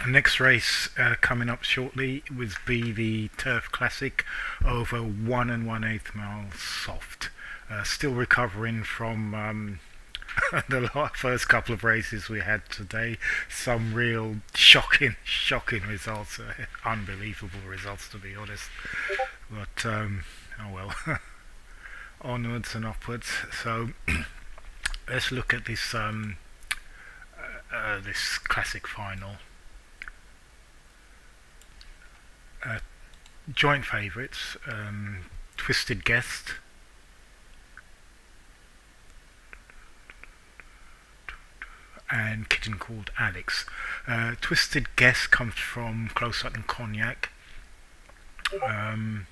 Next race coming up shortly would be the Turf Classic over 1 miles soft. Still recovering from the first couple of races we had today. Some real shocking results, unbelievable results to be honest. But oh well, onwards and upwards. So let's look at this classic final. Uh, Joint favourites, Twisted Guest, and Kitten Called Alex. Twisted Guest comes from Close Up and Cognac. Um,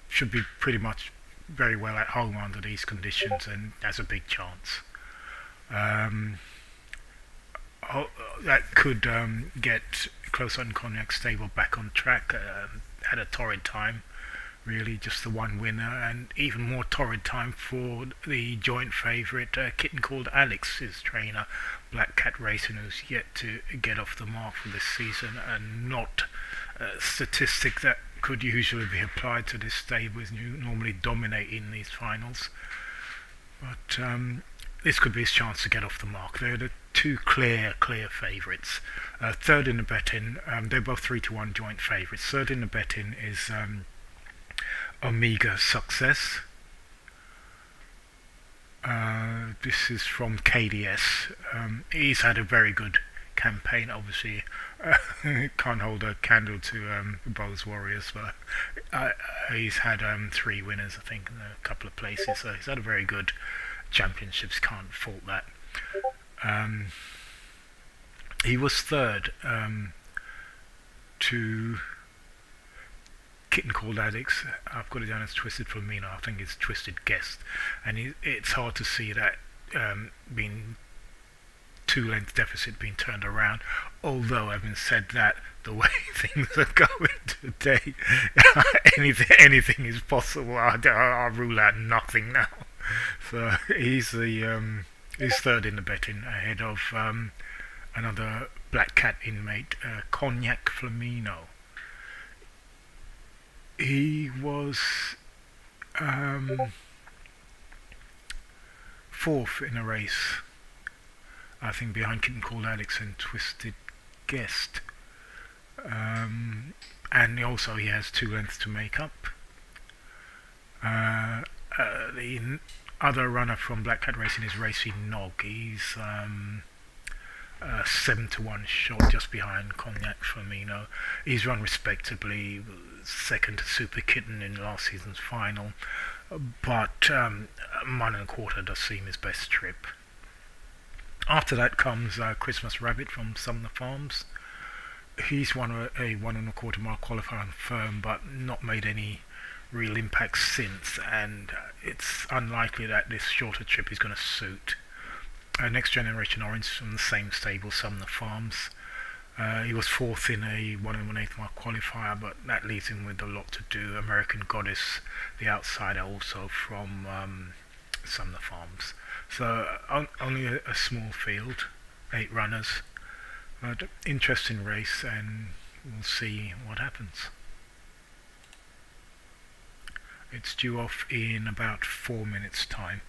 should be pretty much very well at home under these conditions and has a big chance. Um, that could get Close Up and Cognac stable back on track. Had a torrid time, really, just the one winner, and even more torrid time for the joint favourite Kitten Called Alex, his trainer, Black Cat Racing, who's yet to get off the mark for this season, and not a statistic that could usually be applied to this stable, is normally dominating these finals. But this could be his chance to get off the mark. They're the two clear favourites. Third in the betting, they're both 3-1 joint favourites. Third in the betting is Omega Success. This is from KDS. He's had a very good campaign, obviously. Can't hold a candle to Bose Warriors, but he's had 3 winners, I think, in a couple of places. So he's had a very good championships, can't fault that. He was third to Kitten Called Alex. I've got it down as Twisted Flamino. I think it's Twisted Guest, and it's hard to see that being 2 length deficit being turned around. Although, having said that, the way things are going today, anything is possible. I rule out nothing now. So he's third in the betting, ahead of another Black Cat inmate, Cognac Flamino. He was fourth in a race, I think, behind Kitten Called Alex and Twisted Guest. And also he has 2 lengths to make up. The other runner from Black Cat Racing is Racing Nog. He's 7-1 shot, just behind Cognac Flamino. He's run respectably, second to Super Kitten in last season's final, but 1 1/4 does seem his best trip. After that comes Christmas Rabbit from Sumner Farms. He's won a 1 1/4 mile qualifier on firm, but not made any real impact since, and it's unlikely that this shorter trip is going to suit. Next Generation Orange from the same stable, Sumner Farms. He was fourth in a 1 1/8 mile qualifier, but that leaves him with a lot to do. American Goddess, the outsider, also from Sumner Farms. So only a small field, 8 runners. But interesting race, and we'll see what happens. It's due off in about 4 minutes' time.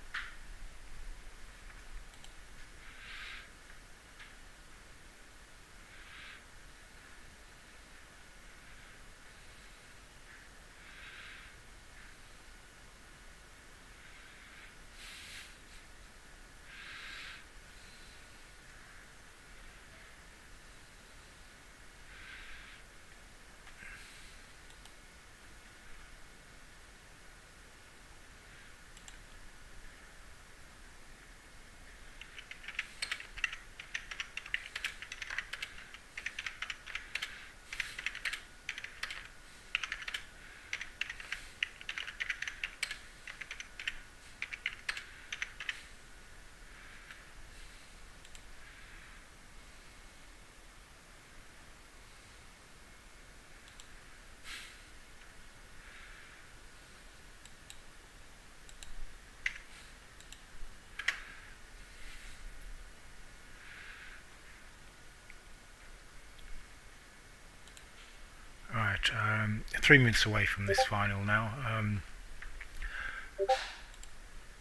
3 minutes away from this final now.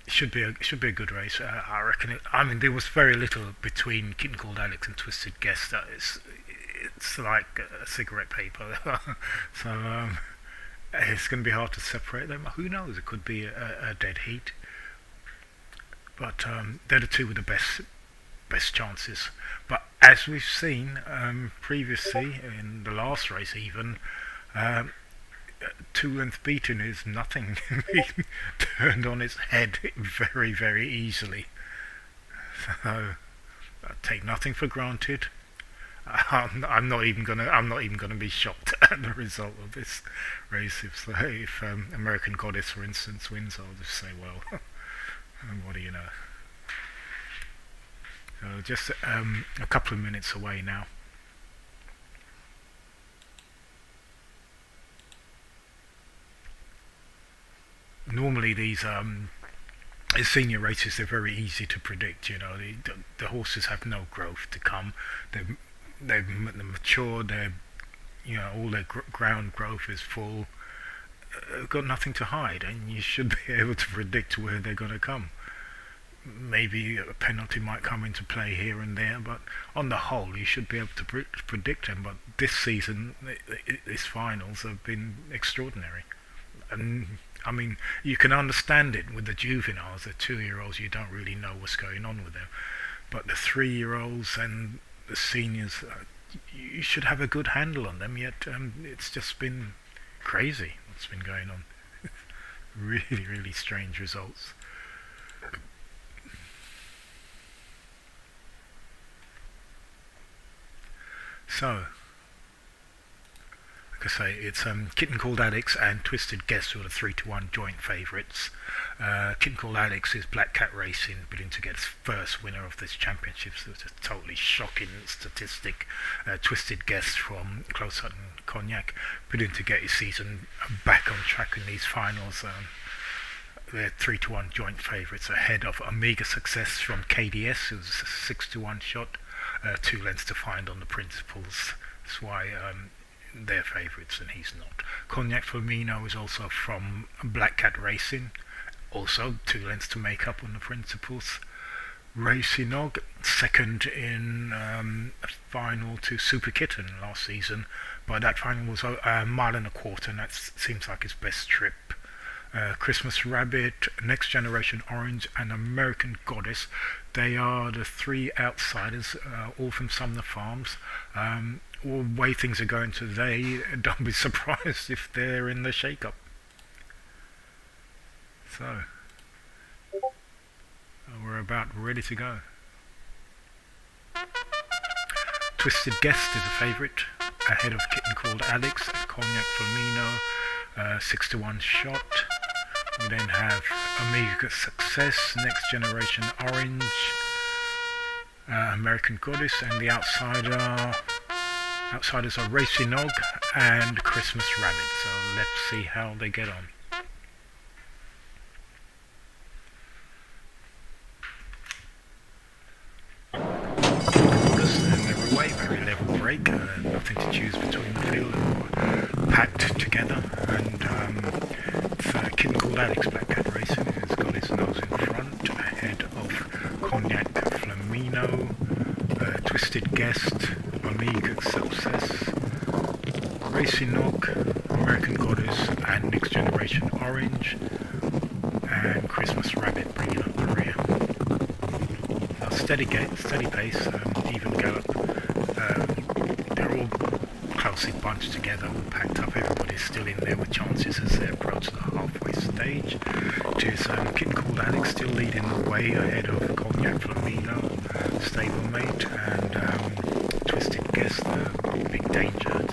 It should be a good race. I reckon. I mean, there was very little between Kitten Called Alex and Twisted Guest. It's like cigarette paper. So it's going to be hard to separate them. Who knows? It could be a dead heat. But they're the two with the best chances. But as we've seen previously in the last race, even. 2 length beating is nothing. Turned on its head very, very easily. So I take nothing for granted. I'm not even gonna be shocked at the result of this race. If American Goddess, for instance, wins, I'll just say, well, what do you know? So just a couple of minutes away now. Normally these senior races, they're very easy to predict. You know, the horses have no growth to come. They're matured. All their ground growth is full. They've got nothing to hide, and you should be able to predict where they're going to come. Maybe a penalty might come into play here and there, but on the whole, you should be able to predict them. But this season, these finals have been extraordinary. And I mean, you can understand it with the juveniles, the 2-year-olds. You don't really know what's going on with them, but the 3-year-olds and the seniors, you should have a good handle on them. Yet it's just been crazy what's been going on. Really, really strange results. So, like I say, it's Kitten Called Alex and Twisted Guest who are the 3-1 joint favourites. Kitten Called Alex is Black Cat Racing, bidding to get its first winner of this championship. So it's a totally shocking statistic. Twisted Guest from Close Hutton Cognac, bidding to get his season back on track in these finals. They're 3-1 joint favourites ahead of Omega Success from KDS, who's a 6-1 shot. 2 lengths to find on the principals. That's why they're favourites and he's not. Cognac Flamino is also from Black Cat Racing, also 2 lengths to make up on the principals. Racinog, second in a final to Super Kitten last season, but that final was a mile and a quarter, and that seems like his best trip. Christmas Rabbit, Next Generation Orange, and American Goddess. They are the 3 outsiders, all from Sumner Farms. The way things are going today, don't be surprised if they're in the shake-up. So, we're about ready to go. Twisted Guest is a favourite, ahead of Kitten Called Alex, Cognac Flamino, 6-1 shot. We then have Omega Success, Next Generation Orange, American Goddess, and the outsiders are Racinog and Christmas Rabbit. So let's see how they get on. And they're away, very level break, nothing to choose between the field, packed together, and Kitten Called Alex, Black Cat Racing, has got his nose in front, ahead of Cognac Flamino, Twisted Guest, Omega Success, Racinog, American Goddess, and Next Generation Orange, and Christmas Rabbit bringing up the rear. So steady pace, even gallop. They're all closely bunched together, all packed up. Everybody's still in there with chances as they approach the halfway stage. It is Kitten Called Alex still leading the way ahead of Cognac Flamino, stablemate, and Twisted Guest, the big danger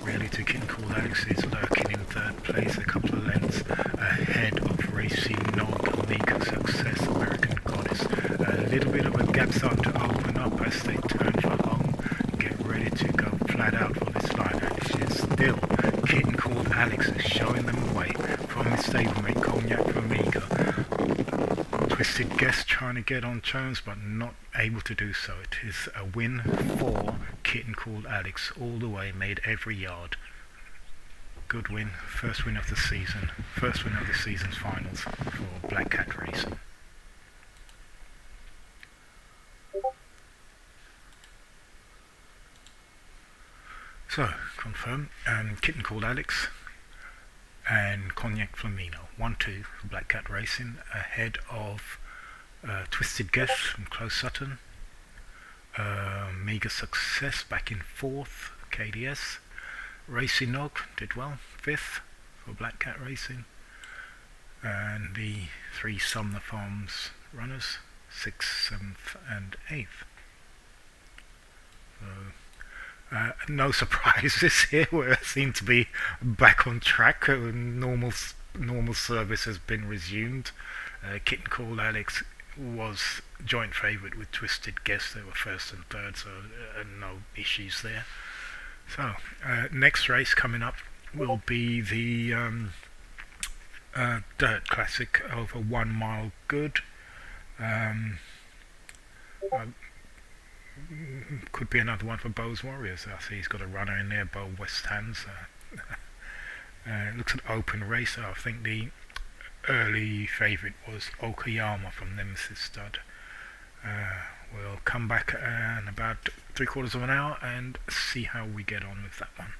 really to Kitten Called Alex, is lurking in 3rd place, a couple of lengths ahead of Racinog, Omega Success, American Goddess. A little bit of a gap starting to open up as they turn for home, get ready to go flat out for this line, and it's still Kitten Called Alex is showing them the way from his stablemate Cognac Omega. Twisted Guest trying to get on terms but not able to do so. It is a win for Kitten Called Alex, all the way, made every yard. Good win. First win of the season. First win of the season's finals for Black Cat Racing. So, confirm. Kitten Called Alex and Cognac Flamino. 1-2 for Black Cat Racing, ahead of Twisted Guess from Close Sutton. Mega Success back in 4th, KDS. Racing Nog did well, 5th for Black Cat Racing. And the 3 Sumner Farms runners, 6th, 7th and 8th. So, no surprises here. We seem to be back on track. Normal service has been resumed. Kitten Called Alex was joint favourite with Twisted Guess. They were 1st and 3rd, so no issues there. So next race coming up will be the Dirt Classic over 1 mile good. Could be another one for Bo's Warriors. I see he's got a runner in there, Bo West Hands. Looks an open race. I think the early favourite was Okayama from Nemesis Stud. We'll come back in about 3/4 of an hour and see how we get on with that one.